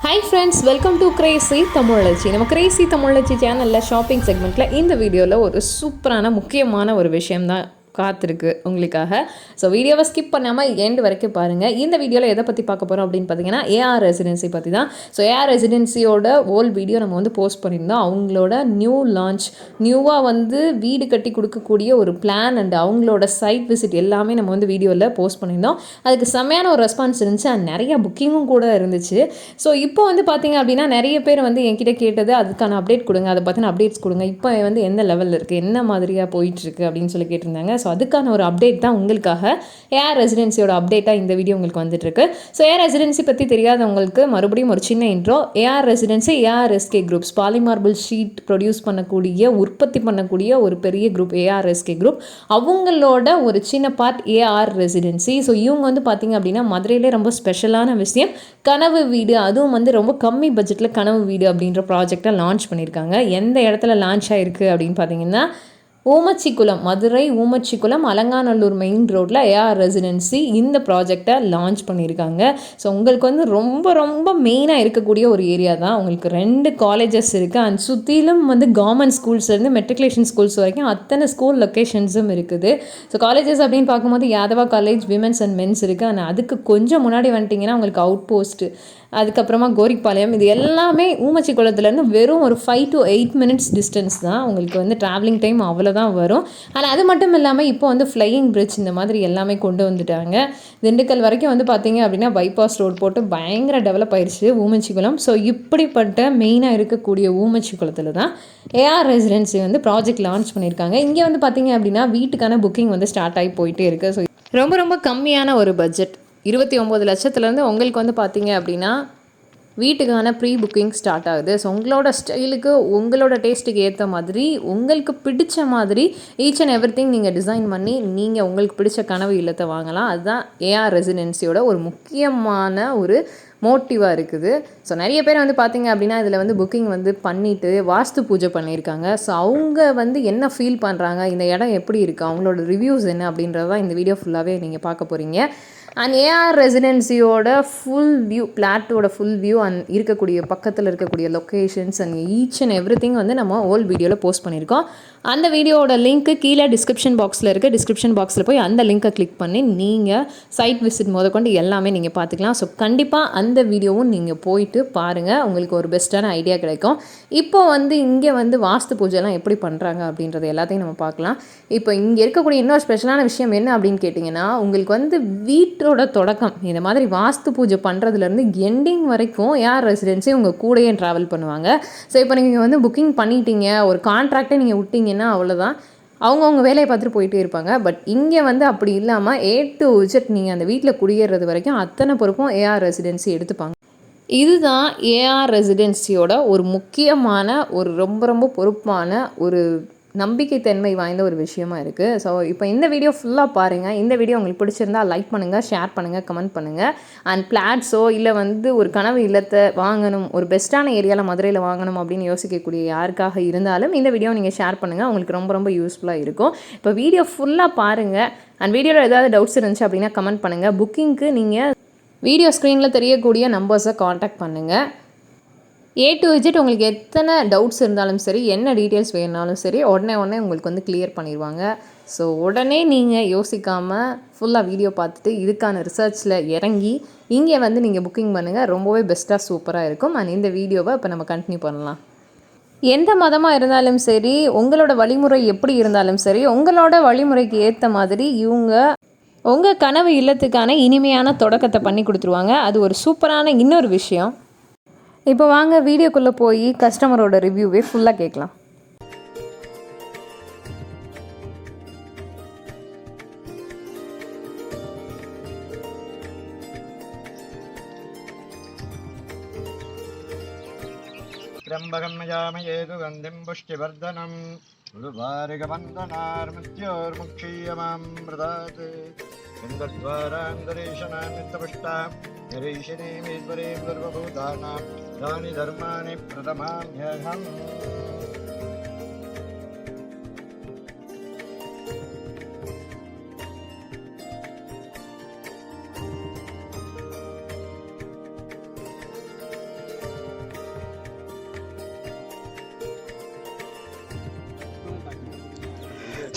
Hi friends, welcome to crazy Tamizhachi. நம்ம crazy தமிழச்சி சேனலில் shopping செக்மெண்ட்டில் இந்த வீடியோவில் ஒரு சூப்பரான முக்கியமான ஒரு விஷயம்தான் காத்திருக்கு உங்களுக்காக. ஸோ வீடியோவை ஸ்கிப் பண்ணாமல் எண்டு வரைக்கும் பாருங்கள். இந்த வீடியோவில் எதை பற்றி பார்க்க போகிறோம் அப்படின்னு பார்த்தீங்கன்னா ஏஆர் ரெசிடென்சி பற்றி தான். ஸோ ஏஆர் ரெசிடென்சியோட ஓல்ட் வீடியோ நம்ம வந்து போஸ்ட் பண்ணியிருந்தோம். அவங்களோட நியூவாக வீடு கட்டி கொடுக்கக்கூடிய ஒரு பிளான் அண்ட் அவங்களோட சைட் விசிட் எல்லாமே நம்ம வந்து வீடியோவில் போஸ்ட் பண்ணியிருந்தோம். அதுக்கு செம்மையான ஒரு ரெஸ்பான்ஸ் இருந்துச்சு அண்ட் நிறைய புக்கிங்கும் கூட இருந்துச்சு. ஸோ இப்போ பார்த்தீங்க அப்படின்னா நிறைய பேர் என்கிட்ட கேட்டது அதுக்கான அப்டேட் கொடுங்க, அதை பற்றின அப்டேட்ஸ் கொடுங்க, இப்போ எந்த லெவலில் இருக்குது, என்ன மாதிரியாக போயிட்டுருக்கு அப்படின்னு சொல்லி கேட்டிருந்தாங்க. ஸோ அதுக்கான ஒரு அப்டேட் தான் உங்களுக்காக ஏஆர் ரெசிடென்சியோட அப்டேட்டாக இந்த வீடியோ உங்களுக்கு வந்துட்டுருக்கு. ஸோ ஏஆர் ரெசிடென்சி பற்றி தெரியாதவங்களுக்கு மறுபடியும் ஒரு சின்ன intro. AR residency ARSK groups polymarble sheet produce பண்ணக்கூடிய உற்பத்தி பண்ணக்கூடிய ஒரு பெரிய குரூப் ஏஆர்எஸ்கே குரூப். அவங்களோட ஒரு சின்ன பார்ட் ஏஆர் ரெசிடென்சி. ஸோ இவங்க பார்த்தீங்க அப்படின்னா மதுரையிலே ரொம்ப ஸ்பெஷலான விஷயம் கனவு வீடு, அதுவும் ரொம்ப கம்மி பட்ஜெட்டில் கனவு வீடு அப்படின்ற ப்ராஜெக்டை லான்ச் பண்ணியிருக்காங்க. எந்த இடத்துல லான்ச் ஆகிருக்கு அப்படின்னு பார்த்தீங்கன்னா ஊமச்சிக்குளம், மதுரை ஊமச்சிக்குளம் அலங்காநல்லூர் மெயின் ரோட்டில் ஏஆர் ரெசிடென்சி இந்த ப்ராஜெக்டை லான்ச் பண்ணியிருக்காங்க. ஸோ உங்களுக்கு ரொம்ப ரொம்ப மெயினாக இருக்கக்கூடிய ஒரு ஏரியா தான். உங்களுக்கு 2 காலேஜஸ் இருக்குது அண்ட் சுற்றிலும் கவர்மெண்ட் ஸ்கூல்ஸ்லேருந்து மெட்ரிகுலேஷன் ஸ்கூல்ஸ் வரைக்கும் அத்தனை ஸ்கூல் லொக்கேஷன்ஸும் இருக்குது. ஸோ காலேஜஸ் அப்படின்னு பார்க்கும்போது Yadava college women's and men's இருக்குது. ஆனால் அதுக்கு கொஞ்சம் முன்னாடி வந்துட்டிங்கன்னா உங்களுக்கு அவுட் போஸ்ட்டு, அதுக்கப்புறமா கோரிப்பாளையம், இது எல்லாமே ஊமச்சிக்குளத்துலேருந்து வெறும் ஒரு 5 to 8 minutes டிஸ்டன்ஸ் தான். உங்களுக்கு ட்ராவலிங் டைம் அவ்வளோதான் வரும். ஆனால் அது மட்டும் இல்லாமல் இப்போ ஃப்ளையிங் பிரிட்ஜ் இந்த மாதிரி எல்லாமே கொண்டு வந்துட்டாங்க. திண்டுக்கல் வரைக்கும் பார்த்தீங்க அப்படின்னா பைபாஸ் ரோடு போட்டு பயங்கர டெவலப் ஆயிடுச்சு ஊமச்சிக்குளம். ஸோ இப்படிப்பட்ட மெயினாக இருக்கக்கூடிய ஊமச்சிக்குளத்தில் தான் ஏஆர் ரெசிடென்சி ப்ராஜெக்ட் லான்ச் பண்ணியிருக்காங்க. இங்கே பார்த்தீங்க அப்படின்னா வீட்டுக்கான புக்கிங் ஸ்டார்ட் ஆகி போயிட்டே இருக்குது. ஸோ ரொம்ப ரொம்ப கம்மியான ஒரு பட்ஜெட் 29 லட்சத்துலேருந்து உங்களுக்கு பார்த்தீங்க அப்படின்னா வீட்டுக்கான ப்ரீ புக்கிங் ஸ்டார்ட் ஆகுது. ஸோ உங்களோட ஸ்டைலுக்கு உங்களோட டேஸ்ட்டுக்கு ஏற்ற மாதிரி உங்களுக்கு பிடிச்ச மாதிரி ஈச் அண்ட் எவ்ரி திங் நீங்கள் டிசைன் பண்ணி நீங்கள் உங்களுக்கு பிடிச்ச கனவு இல்லத்தை வாங்கலாம். அதுதான் ஏஆர் ரெசிடென்சியோட ஒரு முக்கியமான ஒரு மோட்டிவாக இருக்குது. ஸோ நிறைய பேர் பார்த்தீங்க அப்படின்னா இதில் புக்கிங் பண்ணிவிட்டு வாஸ்து பூஜை பண்ணியிருக்காங்க. ஸோ அவங்க என்ன ஃபீல் பண்ணுறாங்க, இந்த இடம் எப்படி இருக்குது, அவங்களோட ரிவ்யூஸ் என்ன அப்படின்றது தான் இந்த வீடியோ ஃபுல்லாகவே நீங்கள் பார்க்க போகிறீங்க. அண்ட் ஏஆர் ரெசிடென்சியோட ஃபுல் வியூ, பிளாட்டோட ஃபுல் வியூ அண்ட் இருக்கக்கூடிய பக்கத்தில் இருக்கக்கூடிய locations and each and everything நம்ம ஓல்ட் வீடியோவில் போஸ்ட் பண்ணியிருக்கோம். அந்த வீடியோவோட லிங்க்கு கீழே டிஸ்கிரிப்ஷன் பாக்ஸில் இருக்குது. டிஸ்கிரிப்ஷன் பாக்ஸில் போய் அந்த லிங்க்கை கிளிக் பண்ணி நீங்கள் சைட் விசிட் முதற்கொண்டு எல்லாமே நீங்கள் பார்த்துக்கலாம். ஸோ கண்டிப்பாக அந்த வீடியோவும் நீங்கள் போயிட்டு பாருங்கள், உங்களுக்கு ஒரு பெஸ்ட்டான ஐடியா கிடைக்கும். இப்போ இங்கே வாஸ்து பூஜைலாம் எப்படி பண்ணுறாங்க அப்படின்றது எல்லாத்தையும் நம்ம பார்க்கலாம். இப்போ இங்கே இருக்கக்கூடிய இன்னொரு ஸ்பெஷலான விஷயம் என்ன அப்படின்னு கேட்டிங்கன்னா, உங்களுக்கு வீட்டோட தொடக்கம் இந்த மாதிரி வாஸ்து பூஜை பண்ணுறதுலேருந்து எண்டிங் வரைக்கும் ஏஆர் ரெசிடென்சி உங்கள் கூடயே ட்ராவல் பண்ணுவாங்க. ஸோ இப்போ நீங்கள் புக்கிங் பண்ணிட்டீங்க, ஒரு கான்ட்ராக்டை நீங்கள் விட்டிங்கன்னா அவ்வளோதான், அவங்கவுங்க வேலையை பார்த்துட்டு போயிட்டே இருப்பாங்க. பட் இங்கே அப்படி இல்லாமல் A to Z நீங்கள் அந்த வீட்டில் குடியேறது வரைக்கும் அத்தனை பொறுப்பும் ஏஆர் ரெசிடென்சி எடுத்துப்பாங்க. இதுதான் ஏஆர் ரெசிடென்சியோட ஒரு முக்கியமான ஒரு ரொம்ப ரொம்ப பொறுப்பான ஒரு நம்பிக்கைத்தன்மை வாய்ந்த ஒரு விஷயமா இருக்குது. ஸோ இப்போ இந்த வீடியோ ஃபுல்லாக பாருங்கள். இந்த வீடியோ உங்களுக்கு பிடிச்சிருந்தா லைக் பண்ணுங்கள், ஷேர் பண்ணுங்கள், கமெண்ட் பண்ணுங்கள். அண்ட் பிளாட்ஸோ இல்லை ஒரு கனவு இல்லத்தை வாங்கணும், ஒரு பெஸ்ட்டான ஏரியாவில் மதுரையில் வாங்கணும் அப்படின்னு யோசிக்கக்கூடிய யாருக்காக இருந்தாலும் இந்த வீடியோ நீங்கள் ஷேர் பண்ணுங்கள், உங்களுக்கு ரொம்ப ரொம்ப யூஸ்ஃபுல்லாக இருக்கும். இப்போ வீடியோ ஃபுல்லாக பாருங்கள். அண்ட் வீடியோவில் ஏதாவது டவுட்ஸ் இருந்துச்சு அப்படின்னா கமெண்ட் பண்ணுங்கள். புக்கிங்க்கு நீங்கள் வீடியோ ஸ்க்ரீனில் தெரியக்கூடிய நம்பர்ஸை காண்டாக்ட் பண்ணுங்கள். A to Z உங்களுக்கு எத்தனை டவுட்ஸ் இருந்தாலும் சரி, என்ன டீட்டெயில்ஸ் வேணுனாலும் சரி, உடனே உங்களுக்கு கிளியர் பண்ணிடுவாங்க. ஸோ உடனே நீங்கள் யோசிக்காமல் ஃபுல்லாக வீடியோ பார்த்துட்டு இதுக்கான ரிசர்ச்சில் இறங்கி இங்கே நீங்கள் புக்கிங் பண்ணுங்கள். ரொம்பவே பெஸ்ட்டாக சூப்பராக இருக்கும். அண்ட் இந்த வீடியோவை இப்போ நம்ம கண்டினியூ பண்ணலாம். எந்த மதமாக இருந்தாலும் சரி, உங்களோட வழிமுறை எப்படி இருந்தாலும் சரி, உங்களோட வழிமுறைக்கு ஏற்ற மாதிரி இவங்க உங்கள் கனவு இல்லத்துக்கான இனிமையான தொடக்கத்தை பண்ணி கொடுத்துருவாங்க. அது ஒரு சூப்பரான இன்னொரு விஷயம். இப்போ வாங்க வீடியோக்குள்ளே போய் கஸ்டமரோட ரிவ்யூவே ஃபுல்லாக கேட்கலாம். त्र्यम्बकं यजामहे सुगन्धिं पुष्टिवर्धनम् उर्वारुकबन्धनार्मृत्योर्मुक्षीयमामृतात् इन्द्रद्वारान्तरेशनान्नित्यपुष्टां निरीशिनीमीश्वरीं सर्वभूतानां तानि धर्माणि प्रथमाम्यहम्.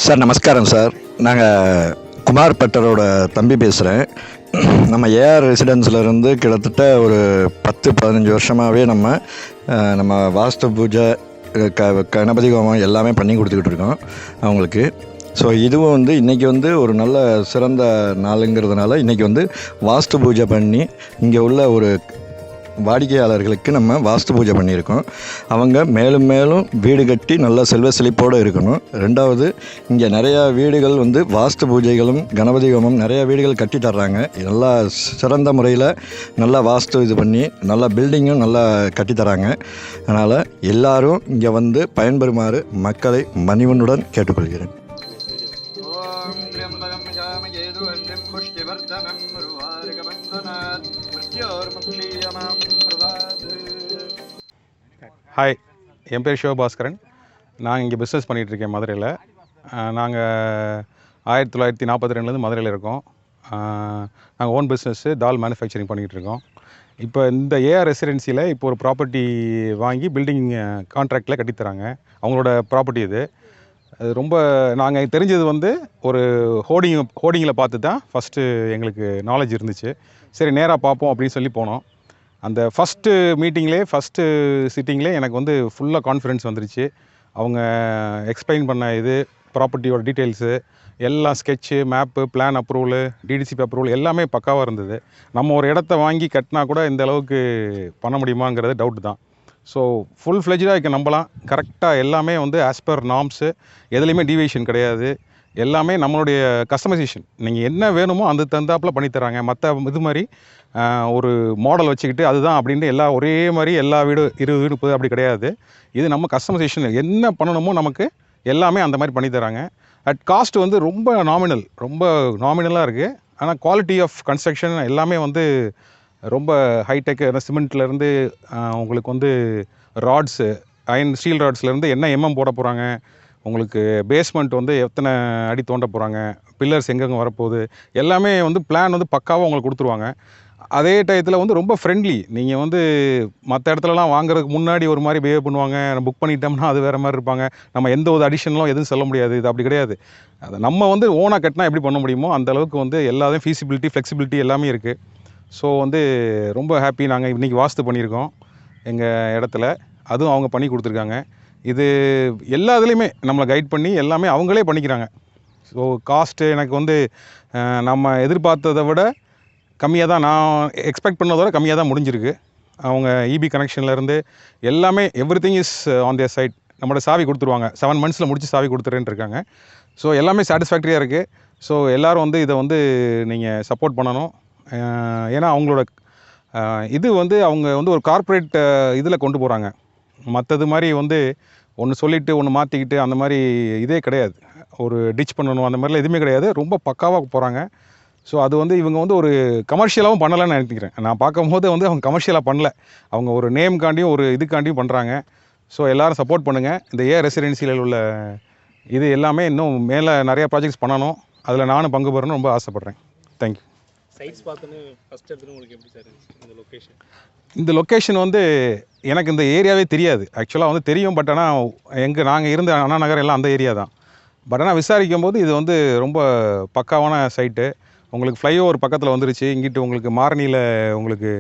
சார் நமஸ்காரம் சார். நாங்கள் குமார் பட்டரோட தம்பி பேசுகிறேன். நம்ம ஏஆர் ரெசிடென்ஸ்லேருந்து கிட்டத்தட்ட ஒரு 10-15 வருஷமாகவே நம்ம வாஸ்து பூஜை, கணபதி ஹோமம் எல்லாமே பண்ணி கொடுத்துக்கிட்டு இருக்கோம் அவங்களுக்கு. ஸோ இதுவும் இன்றைக்கி ஒரு நல்ல சிறந்த நாளுங்கிறதுனால இன்றைக்கி வாஸ்து பூஜை பண்ணி இங்கே உள்ள ஒரு வாடிக்கையாளர்களுக்கு நம்ம வாஸ்து பூஜை பண்ணியிருக்கோம். அவங்க மேலும் மேலும் வீடு கட்டி நல்ல செல்வ செழிப்போடு இருக்கணும். ரெண்டாவது, இங்கே நிறையா வீடுகள் வாஸ்து பூஜைகளும் கணபதி ஹோமம் நிறையா வீடுகள் கட்டி தர்றாங்க. நல்லா சிறந்த முறையில் நல்லா வாஸ்து இது பண்ணி நல்லா பில்டிங்கும் நல்லா கட்டி தராங்க. அதனால் எல்லாரும் இங்கே பயன்பெறுமாறு மக்களை பணிவுடன் கேட்டுக்கொள்கிறேன். ஹாய், என் பேர் சிவபாஸ்கரன். நான் இங்கே பிஸ்னஸ் பண்ணிகிட்ருக்கேன் மதுரையில். நாங்கள் 1942 மதுரையில் இருக்கோம். நாங்கள் ஓன் பிஸ்னஸ்ஸு தால் மேனுஃபேக்சரிங் பண்ணிகிட்ருக்கோம். இப்போ இந்த ஏஆர் ரெசிடென்சியில் இப்போ ஒரு ப்ராப்பர்ட்டி வாங்கி பில்டிங் கான்ட்ராக்டில் கட்டித்தராங்க. அவங்களோட ப்ராப்பர்ட்டி இது. அது ரொம்ப நாங்கள் தெரிஞ்சது ஒரு ஹோர்டிங்கில் பார்த்து தான் ஃபஸ்ட்டு எங்களுக்கு நாலேஜ் இருந்துச்சு. சரி நேராக பார்ப்போம் அப்படின்னு சொல்லி போனோம். அந்த ஃபஸ்ட்டு மீட்டிங்லேயே ஃபஸ்ட்டு சிட்டிங்லேயே எனக்கு ஃபுல்லாக கான்ஃபிடென்ஸ் வந்துருச்சு. அவங்க எக்ஸ்பிளைன் பண்ண இது ப்ராப்பர்ட்டியோட டீட்டெயில்ஸு எல்லாம் sketch, map, plan approval, DTCP approval எல்லாமே பக்காவாக இருந்தது. நம்ம ஒரு இடத்த வாங்கி கட்டினா கூட இந்த அளவுக்கு பண்ண முடியுமாங்கிறது டவுட் தான். ஸோ ஃபுல் ஃப்ளெஜ்டாக இங்கே நம்பலாம். கரெக்டாக எல்லாமே ஆஸ் பர் நார்ம்ஸு, எதுலேயுமே டீவியேஷன் கிடையாது. எல்லாமே நம்மளுடைய கஸ்டமைசேஷன். நீங்கள் என்ன வேணுமோ அந்த தந்தாப்பில் பண்ணித்தராங்க. மற்ற இது மாதிரி ஒரு மாடல் வச்சுக்கிட்டு அதுதான் அப்படின்ட்டு ஒரே மாதிரி எல்லா வீடு 20 வீடு 30 அப்படி கிடையாது. இது நம்ம கஸ்டமைசேஷன் என்ன பண்ணணுமோ நமக்கு எல்லாமே அந்த மாதிரி பண்ணித்தராங்க. அட் காஸ்ட் ரொம்ப நாமினலாக இருக்குது. ஆனால் குவாலிட்டி ஆஃப் கன்ஸ்ட்ரக்ஷன் எல்லாமே ரொம்ப ஹைடெக். சிமெண்ட்லேருந்து உங்களுக்கு ராட்ஸு, அயன் ஸ்டீல் ராட்ஸ்லேருந்து என்ன எம்எம் போட போகிறாங்க, உங்களுக்கு பேஸ்மெண்ட் எத்தனை அடி தோண்ட போகிறாங்க, பில்லர்ஸ் எங்கெங்கே வரப்போகுது எல்லாமே பிளான் பக்காவாக உங்களுக்கு கொடுத்துருவாங்க. அதே டயத்தில் ரொம்ப ஃப்ரெண்ட்லி. நீங்கள் மற்ற இடத்துலலாம் வாங்குறதுக்கு முன்னாடி ஒரு மாதிரி பிஹேவ் பண்ணுவாங்க. புக் பண்ணிட்டோம்னா அது வேறு மாதிரி இருப்பாங்க. நம்ம எந்த ஒரு அடிஷனலும் எதுவும் சொல்ல முடியாது. இது அப்படி கிடையாது. அதை நம்ம ஓனாக கட்டினா எப்படி பண்ண முடியுமோ அந்தளவுக்கு எல்லாத்தையும் ஃபீசிபிலிட்டி, ஃப்ளெக்சிபிலிட்டி எல்லாமே இருக்குது. ஸோ ரொம்ப ஹாப்பி. நாங்கள் இன்றைக்கி வாஸ்து பண்ணியிருக்கோம் எங்கள் இடத்துல. அதுவும் அவங்க பண்ணி கொடுத்துருக்காங்க. இது எல்லா இதுலேயுமே நம்மளை கைட் பண்ணி எல்லாமே அவங்களே பண்ணிக்கிறாங்க. ஸோ காஸ்ட்டு எனக்கு நம்ம எதிர்பார்த்ததை விட கம்மியாக தான், நான் எக்ஸ்பெக்ட் பண்ணதோட கம்மியாக தான் முடிஞ்சிருக்கு. அவங்க இபி கனெக்ஷன்லேருந்து எல்லாமே everything is on their side. நம்மளோட சாவி கொடுத்துருவாங்க. 7 months முடிச்சு சாவி கொடுத்துறேன்னு இருக்காங்க. ஸோ எல்லாமே சாட்டிஸ்ஃபேக்டரியாக இருக்குது. ஸோ எல்லோரும் இதை நீங்கள் சப்போர்ட் பண்ணணும். ஏன்னா அவங்களோட இது அவங்க ஒரு கார்ப்பரேட் இதில் கொண்டு போகிறாங்க. மற்றது மாதிரி ஒன்று சொல்லிவிட்டு ஒன்று மாற்றிக்கிட்டு அந்த மாதிரி இதே கிடையாது. ஒரு டிச் பண்ணணும் அந்த மாதிரிலாம் எதுவுமே கிடையாது. ரொம்ப பக்காவாக போகிறாங்க. ஸோ அது இவங்க ஒரு கமர்ஷியலாகவும் பண்ணலைன்னு நினைக்கிறேன். நான் பார்க்கும்போது அவங்க கமர்ஷியலாக பண்ணல. அவங்க ஒரு நேம்காண்டியும் ஒரு இதுக்காண்டியும் பண்ணுறாங்க. ஸோ எல்லோரும் சப்போர்ட் பண்ணுங்கள். இந்த ஏஆர் ரெசிடென்சியில் உள்ள இது எல்லாமே இன்னும் மேலே நிறையா ப்ராஜெக்ட்ஸ் பண்ணணும். அதில் நானும் பங்கு பெறணும்னு ரொம்ப ஆசைப்பட்றேன். தேங்க்யூ. சைட்ஸ் பார்த்தோன்னு ஃபஸ்ட் எடுத்துன்னு உங்களுக்கு எப்படி சார் இருந்துச்சு இந்த லொக்கேஷன்? இந்த லொக்கேஷன் எனக்கு இந்த ஏரியாவே தெரியாது. ஆக்சுவலாக தெரியும். பட் ஆனால் நாங்கள் இருந்த அண்ணா நகர் எல்லாம் அந்த ஏரியா தான். பட் ஆனால் விசாரிக்கும் போது இது ரொம்ப பக்காவான சைட்டு. உங்களுக்கு ஃப்ளைஓவர் பக்கத்தில் வந்துருச்சு. இங்கிட்டு உங்களுக்கு மாரணியில் உங்களுக்கு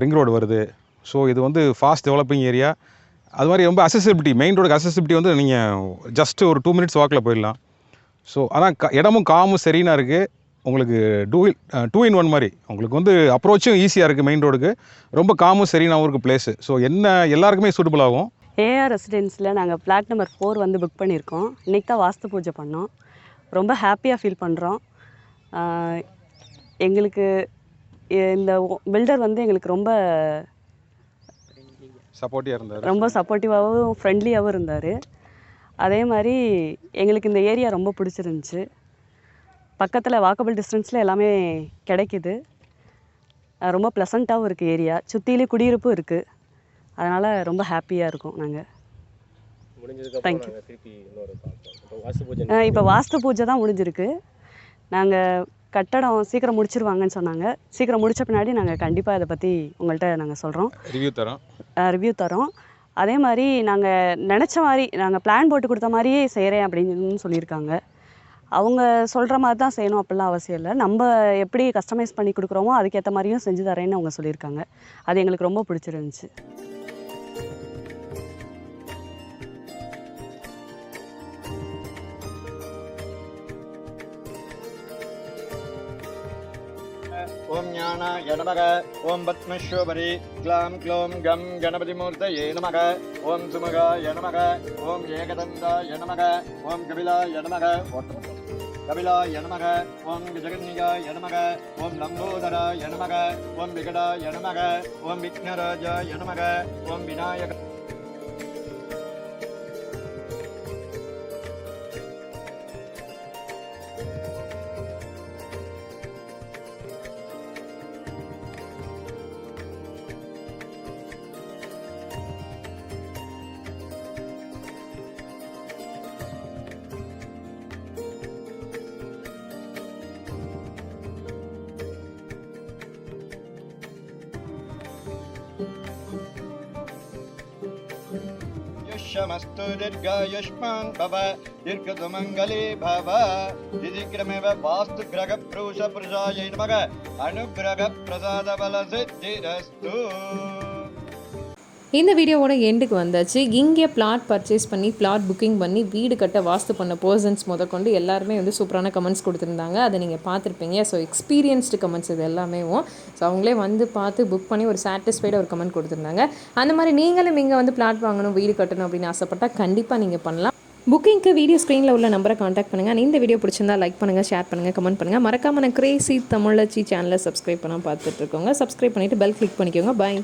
ரிங் ரோடு வருது. ஸோ இது ஃபாஸ்ட் டெவலப்பிங் ஏரியா. அது மாதிரி ரொம்ப அசசிபிலிட்டி, மெயின் ரோடுக்கு அசசிபிலிட்டி நீங்கள் ஜஸ்ட்டு ஒரு 2 minutes வாக்கில் போயிடலாம். ஸோ ஆனால் இடமும் காமும் சரினா இருக்குது. உங்களுக்கு 2 in 1 மாதிரி உங்களுக்கு அப்ரோச்சும் ஈஸியாக இருக்குது. மெயின் ரோடுக்கு ரொம்ப காமும் சரினாகவும் இருக்குது பிளேஸு. ஸோ எல்லாருக்குமே சூட்டபுள் ஆகும். ஏஆர் ரெசிடென்ஸில் நாங்கள் ஃப்ளாட் நம்பர் 4 புக் பண்ணியிருக்கோம். இன்றைக்கி தான் வாஸ்து பூஜை பண்ணோம். ரொம்ப ஹாப்பியாக ஃபீல் பண்ணுறோம். எங்களுக்கு இந்த பில்டர் எங்களுக்கு ரொம்ப சப்போர்ட்டிவாகவும் ஃப்ரெண்ட்லியாகவும் இருந்தார். அதே மாதிரி எங்களுக்கு இந்த ஏரியா ரொம்ப பிடிச்சிருந்துச்சி. பக்கத்தில் வாக்கபிள் டிஸ்டன்ஸில் எல்லாமே கிடைக்கிது. ரொம்ப ப்ளசண்ட்டாகவும் இருக்குது ஏரியா. சுற்றிலே குடியிருப்பும் இருக்குது. அதனால் ரொம்ப ஹாப்பியாக இருக்கும் நாங்கள். தேங்க்யூ. இப்போ வாஸ்து பூஜை தான் முடிஞ்சிருக்கு. நாங்கள் கட்டடம் சீக்கிரம் முடிச்சிருவாங்கன்னு சொன்னாங்க. சீக்கிரம் முடித்த பின்னாடி நாங்கள் கண்டிப்பாக இதை பற்றி உங்கள்கிட்ட நாங்கள் சொல்கிறோம், ரிவ்யூ தரோம். அதே மாதிரி நாங்கள் நினச்ச மாதிரி நாங்கள் பிளான் போட்டு கொடுத்த மாதிரியே செய்கிறேன் அப்படின்னு சொல்லியிருக்காங்க. அவங்க சொல்கிற மாதிரி தான் செய்யணும் அப்படிலாம் அவசியம் இல்லை. நம்ம எப்படி கஸ்டமைஸ் பண்ணி கொடுக்குறோமோ அதுக்கேற்ற மாதிரியும் செஞ்சு தரேன்னு அவங்க சொல்லியிருக்காங்க. அது எங்களுக்கு ரொம்ப பிடிச்சிருந்துச்சு. ஓம் ஞானாய நமக. ஓம் பத்மஸ்யோபரி க்ளாம் க்ளோம் கம் கணபதிமூர்த்தயே நமக. ஓம் சுமுகாய நமக. ஓம் ஏகதந்தாய நமக. ஓம் கபிலாய நமக. கபிலாய நமக. ஓம் ஜெகன்னிகாய நமக. ஓம் லம்போதராய நமக. ஓம் விகடாய நமக. ஓம் விக்னராஜாய நமக. ஓம் விநாயக. युष्यमस्तु दीर्घायुष्मान् भव दीर्घसुमङ्गली भव. दिदिक्रमेव वास्तुग्रहप्रूषपुरुषायै नमः. अनुग्रहप्रसादबलसिद्धिरस्तु. இந்த வீடியோவோட எண்டுக்கு வந்தாச்சு. இங்கே பிளாட் பர்ச்சேஸ் பண்ணி பிளாட் புக்கிங் பண்ணி வீடு கட்ட வாஸ்து பண்ண பர்சன்ஸ் முதற்கொண்டு எல்லாருமே வந்து சூப்பரான கமெண்ட்ஸ் கொடுத்துருந்தாங்க. அதை நீங்கள் பார்த்துருப்பீங்க. ஸோ எக்ஸ்பீரியன்ஸ்டு கமெண்ட்ஸ் இது எல்லாமே. ஸோ அவங்களே வந்து பார்த்து புக் பண்ணி ஒரு சாட்டிஸ்ஃபைடாக ஒரு கமெண்ட் கொடுத்துருந்தாங்க. அந்த மாதிரி நீங்களும் இங்கே வந்து பிளாட் வாங்கணும் வீடு கட்டணும் அப்படின்னு ஆசைப்பட்டால் கண்டிப்பாக நீங்கள் பண்ணலாம். புக்கிங்க்கு வீடியோ ஸ்க்ரீனில் உள்ள நம்பரை காண்டாக்ட் பண்ணுங்கள். இந்த வீடியோ பிடிச்சிருந்தா லைக் பண்ணுங்கள், ஷேர் பண்ணுங்கள், கமெண்ட் பண்ணுங்கள். மறக்காமல் கிரேசி தமிழச்சி சேனலை சப்ஸ்கிரைப் பண்ணால் பார்த்துட்ருக்கோங்க. சப்ஸ்கிரைப் பண்ணிவிட்டு பெல் கிளிக் பண்ணிக்கோங்க. பாய்.